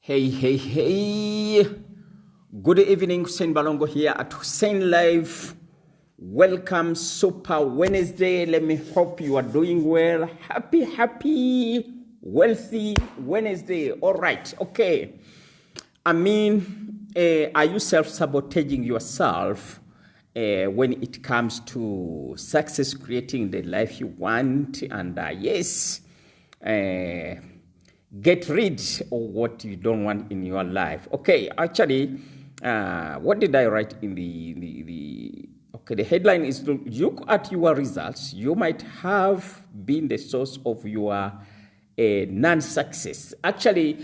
Hey, hey, hey. Good evening, Hussein Balongo here at Hussein Live. Welcome, Super Wednesday. Let me hope you are doing well. Happy, wealthy Wednesday. All right, okay. Are you self-sabotaging yourself when it comes to success, creating the life you want? And yes, get rid of what you don't want in your life. Okay, actually, what did I write in the okay, the headline is look at your results. You might have been the source of your non-success. Actually,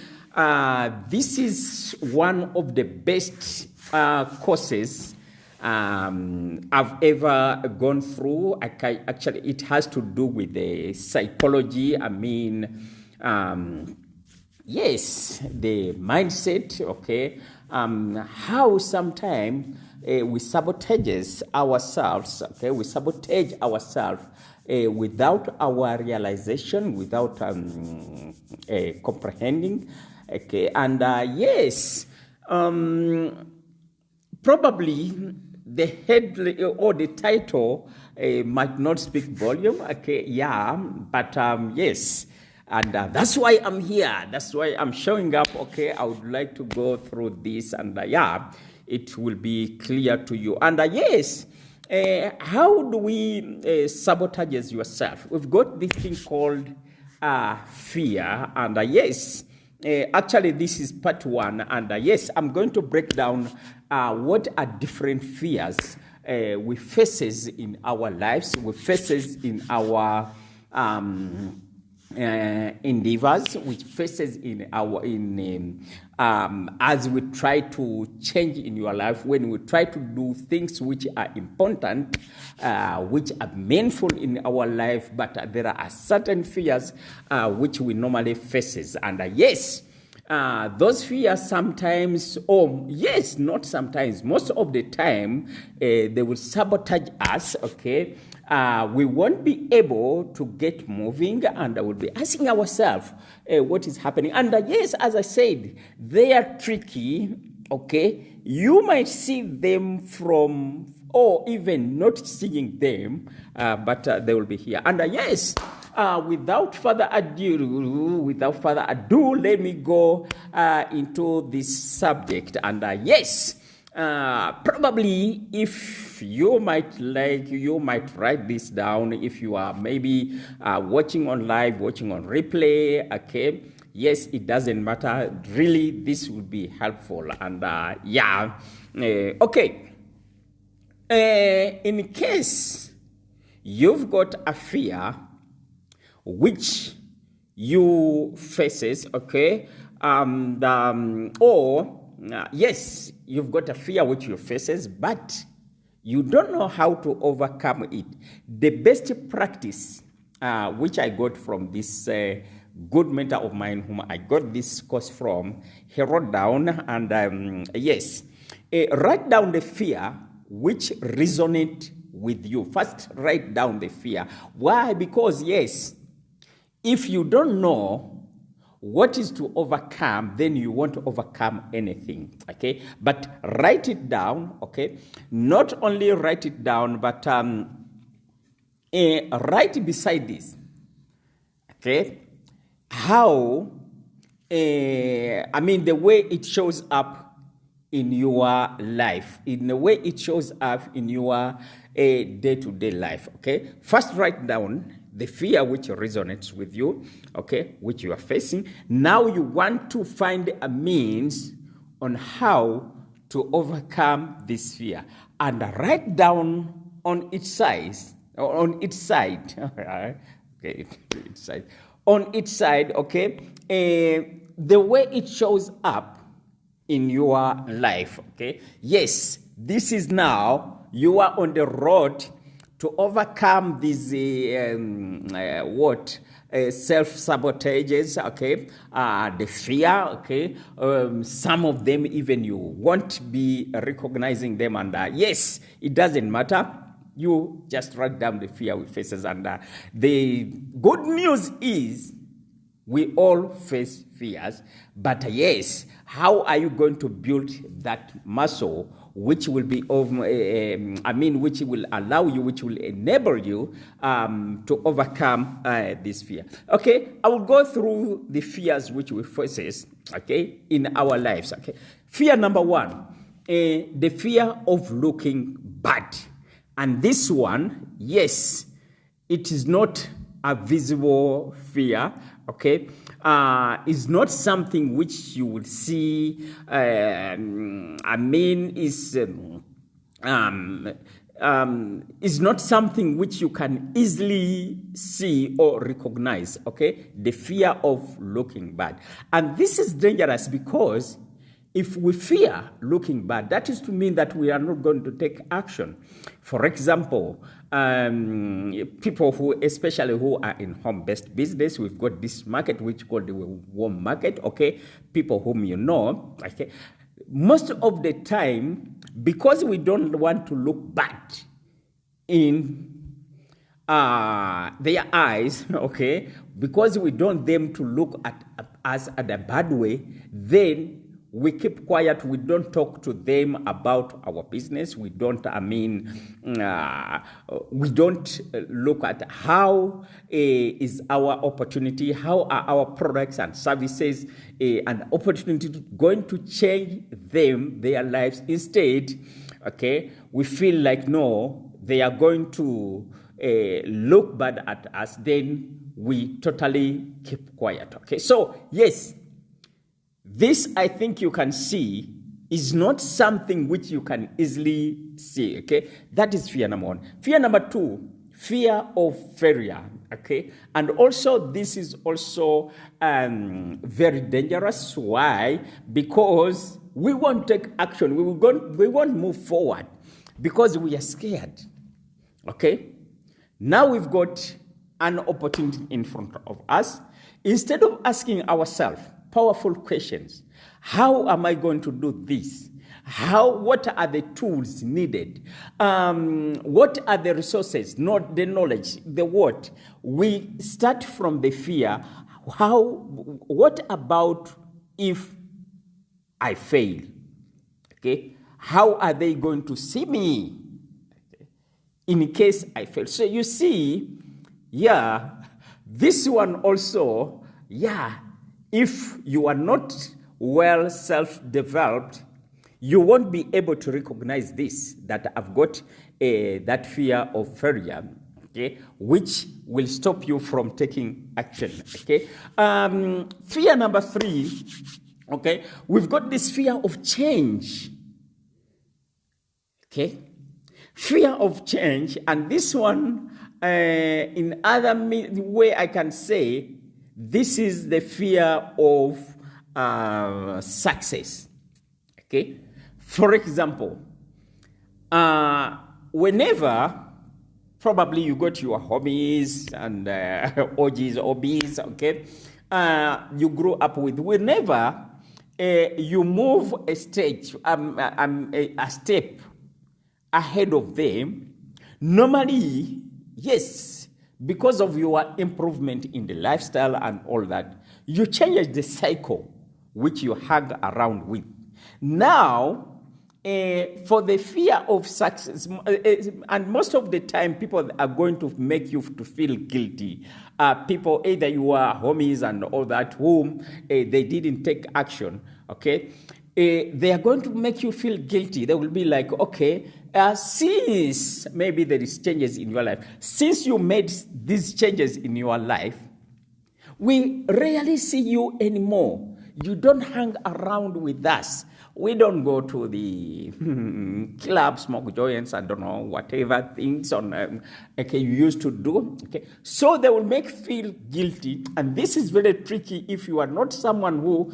this is one of the best courses I've ever gone through. Actually, it has to do with the psychology. Yes, the mindset, okay, how sometimes we sabotage ourselves, okay, we sabotage ourselves without our realization, without comprehending, okay, and yes, probably the head or the title might not speak volume, okay, yeah, but yes. And that's why I'm here. That's why I'm showing up. Okay, I would like to go through this, and yeah, it will be clear to you. And yes, how do we sabotage yourself? We've got this thing called fear, and yes, actually, this is part one. And yes, I'm going to break down what are different fears we faces in our lives, we faces in our endeavors, which faces in our as we try to change in your life, when we try to do things which are important, which are meaningful in our life, but there are certain fears which we normally faces. And yes, those fears sometimes, or yes, not sometimes, most of the time, they will sabotage us, okay? We won't be able to get moving, and we'll be asking ourselves what is happening. And yes, as I said, they are tricky, okay? You might see them from, or even not seeing them, but they will be here. And yes, without further ado, let me go into this subject. And yes, probably if you might write this down if you are maybe watching on live, watching on replay, okay? Yes, it doesn't matter. Really, this will be helpful. And yeah, okay. In case you've got a fear which you faces, okay, yes, you've got a fear which you faces, but you don't know how to overcome it. The best practice, which I got from this good mentor of mine, whom I got this course from, he wrote down, and yes, write down the fear which resonate with you. First, write down the fear. Why? Because yes, if you don't know what is to overcome, then you won't overcome anything, okay? But write it down, okay? Not only write it down, but write beside this, okay? How, the way it shows up in your life, in the way it shows up in your day-to-day life, okay? First, write down the fear which resonates with you, okay, which you are facing. Now you want to find a means on how to overcome this fear, and write down on its side, okay, on its side, okay, the way it shows up in your life, okay. Yes, this is now you are on the road to overcome these self-sabotages, okay, the fear, okay, some of them even you won't be recognizing them, and yes, it doesn't matter. You just write down the fear we faces, and the good news is We all face fears, but yes, how are you going to build that muscle which will be which will allow you, which will enable you to overcome this fear? Okay, I will go through the fears which we face, okay, in our lives. Okay, fear number one, the fear of looking bad, and this one, yes, it is not a visible fear. Okay, is not something which you will see. Is not something which you can easily see or recognize. Okay, the fear of looking bad, and this is dangerous because if we fear looking bad, that is to mean that we are not going to take action. For example, people especially who are in home-based business, we've got this market which is called the warm market, okay? People whom you know, okay? Most of the time, because we don't want to look bad in their eyes, okay? Because we don't want them to look at us at a bad way, then we keep quiet. We don't talk to them about our business. We don't, we don't look at how is our opportunity, how are our products and services an opportunity going to change them, their lives. Instead, okay, we feel like, no, they are going to look bad at us. Then we totally keep quiet, okay? So, yes, this, I think you can see, is not something which you can easily see, okay? That is fear number one. Fear number two, fear of failure, okay? And also, this is also very dangerous. Why? Because we won't take action. We won't move forward because we are scared, okay? Now we've got an opportunity in front of us. Instead of asking ourselves powerful questions, how am I going to do this? What are the tools needed? What are the resources, not the knowledge, the what? We start from the fear. What about if I fail? Okay, how are they going to see me in case I fail? So you see, yeah, this one also, yeah, if you are not well self-developed, you won't be able to recognize this, that I've got that fear of failure, okay, which will stop you from taking action, okay? Fear number three, okay, we've got this fear of change, okay? Fear of change, and this one, in other way I can say, this is the fear of success, okay? For example, whenever probably you go to your hobbies and OGs, hobbies, okay? You grew up with, whenever you move a stage, a step ahead of them, normally, yes, because of your improvement in the lifestyle and all that, you change the cycle which you hang around with. Now, for the fear of success, and most of the time people are going to make you to feel guilty. People, either you are homies and all that, whom they didn't take action, okay? They are going to make you feel guilty. They will be like, okay, since maybe there is changes in your life, since you made these changes in your life, we rarely see you anymore. You don't hang around with us. We don't go to the club, smoke joints, I don't know, whatever things okay, you used to do. Okay, so they will make feel guilty, and this is very tricky if you are not someone who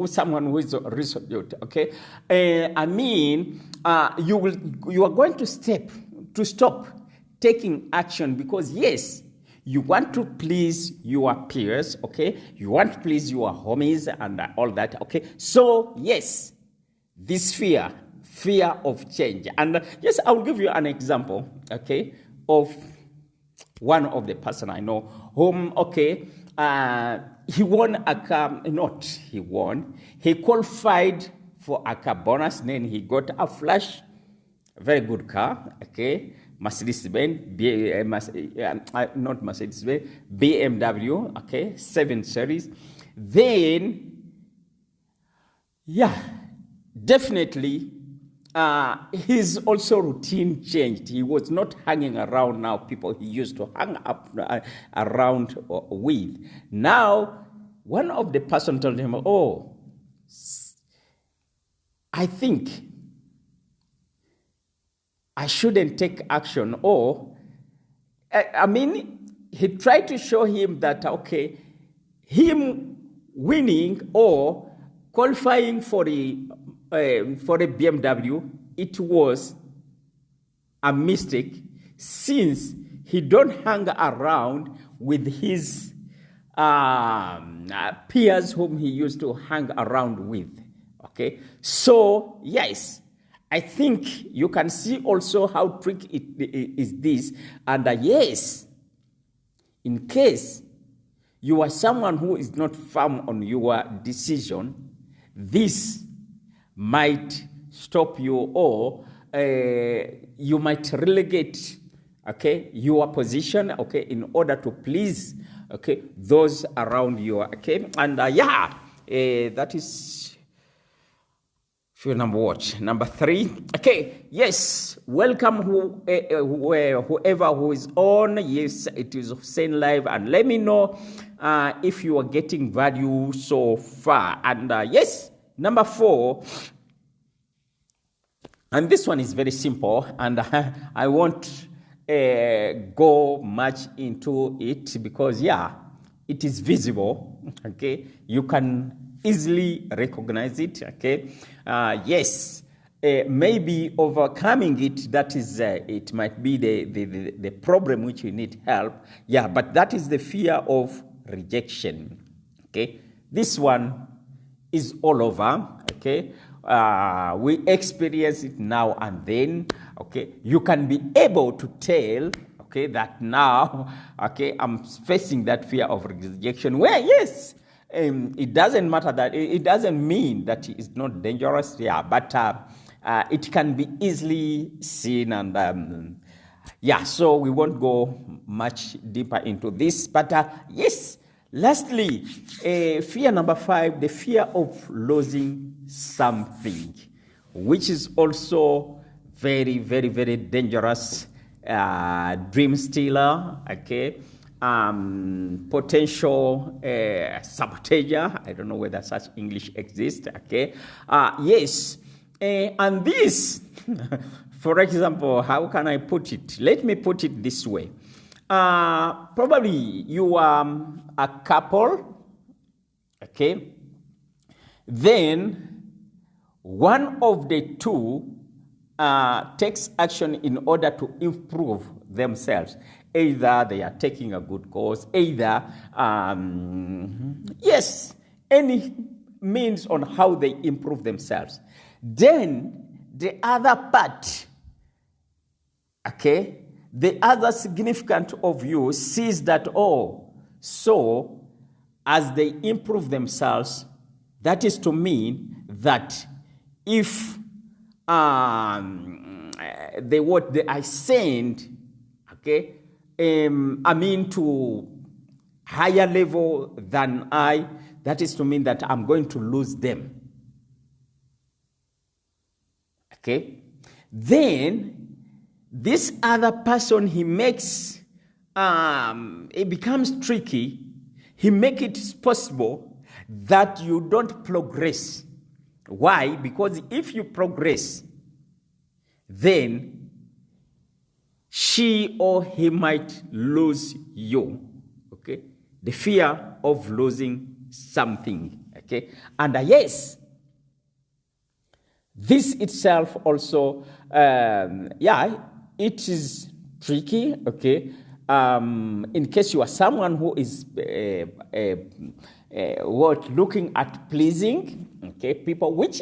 someone who is resolute, okay? You are going to stop taking action because, yes, you want to please your peers, okay? You want to please your homies and all that, okay? So, yes, this fear of change. And yes, I'll give you an example, okay, of One of the person I know whom, he won a car, not he won, he qualified for a car bonus, then he got a Flash, very good car, okay, Mercedes-Benz, not Mercedes-Benz, BMW, okay, 7 Series. Then, yeah, definitely, his also routine changed. He was not hanging around now people he used to hang up around with. Now, one of the person told him, oh, I think I shouldn't take action. Or, he tried to show him that, okay, him winning or qualifying for the BMW, it was a mistake, since he don't hang around with his peers whom he used to hang around with. Okay, so yes, I think you can see also how tricky it is this. And yes, in case you are someone who is not firm on your decision, this might stop you, or you might relegate, okay, your position, okay, in order to please, okay, those around you, okay. And that is number 3. Okay, yes, welcome whoever who is on. Yes, it is Hussein Live, and let me know if you are getting value so far. And yes, number 4, and this one is very simple, and I won't go much into it because, it is visible, okay? You can easily recognize it, okay? Yes, maybe overcoming it, that is, it might be the problem which you need help. Yeah, but that is the fear of rejection, okay? This one is all over, okay? We experience it now and then, okay? You can be able to tell, okay, that now, okay, I'm facing that fear of rejection, where, yes, it doesn't matter that, it doesn't mean that it's not dangerous, but it can be easily seen, and so we won't go much deeper into this, but yes, lastly, fear number 5, the fear of losing something, which is also very, very, very dangerous, dream stealer, okay, potential sabotager. I don't know whether such English exists, okay. Yes, and this, for example, how can I put it? Let me put it this way. Probably you are a couple, okay, then one of the two takes action in order to improve themselves. Either they are taking a good course, either, yes, any means on how they improve themselves. Then the other part, okay, the other significant of you sees that, so as they improve themselves, that is to mean that if they ascend, okay, to higher level than I, that is to mean that I'm going to lose them. Okay? Then this other person, he makes, it becomes tricky. He makes it possible that you don't progress. Why? Because if you progress, then she or he might lose you. Okay? The fear of losing something. Okay? And yes, this itself also, it is tricky, okay? In case you are someone who is looking at pleasing, okay, people, which,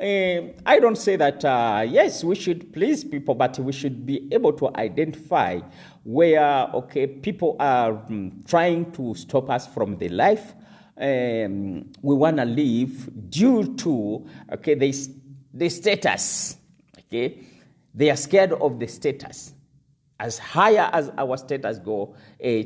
I don't say that, yes, we should please people, but we should be able to identify where, okay, people are trying to stop us from the life we want to live due to, okay, the status, okay? They are scared of the status. As higher as our status go,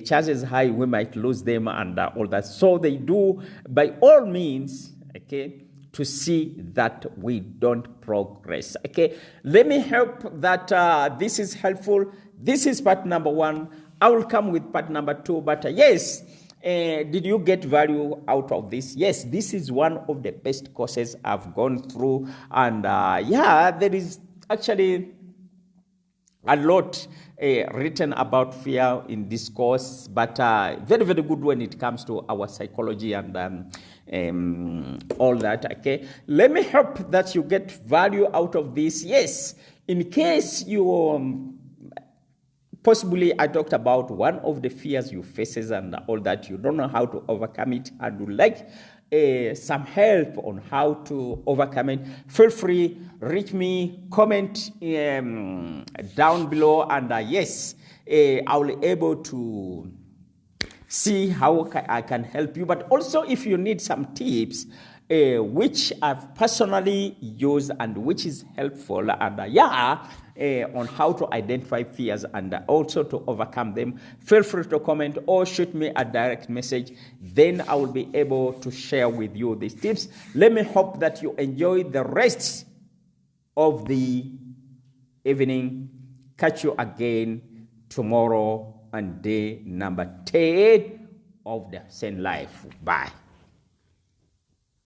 chances high we might lose them and all that. So they do, by all means, okay, to see that we don't progress. Okay, let me help that this is helpful. This is part number 1. I will come with part number 2. But yes, did you get value out of this? Yes, this is one of the best courses I've gone through. And yeah, there is actually a lot written about fear in this course, but very, very good when it comes to our psychology and all that, okay? Let me hope that you get value out of this. Yes, in case you possibly I talked about one of the fears you faces and all that, you don't know how to overcome it and you like some help on how to overcome it, feel free, reach me, comment down below, and yes, I'll be able to see how I can help you. But also, if you need some tips, which I've personally used and which is helpful, and on how to identify fears and also to overcome them, feel free to comment or shoot me a direct message. Then I will be able to share with you these tips. Let me hope that you enjoy the rest of the evening. Catch you again tomorrow on day number 10 of the Zen Life. Bye.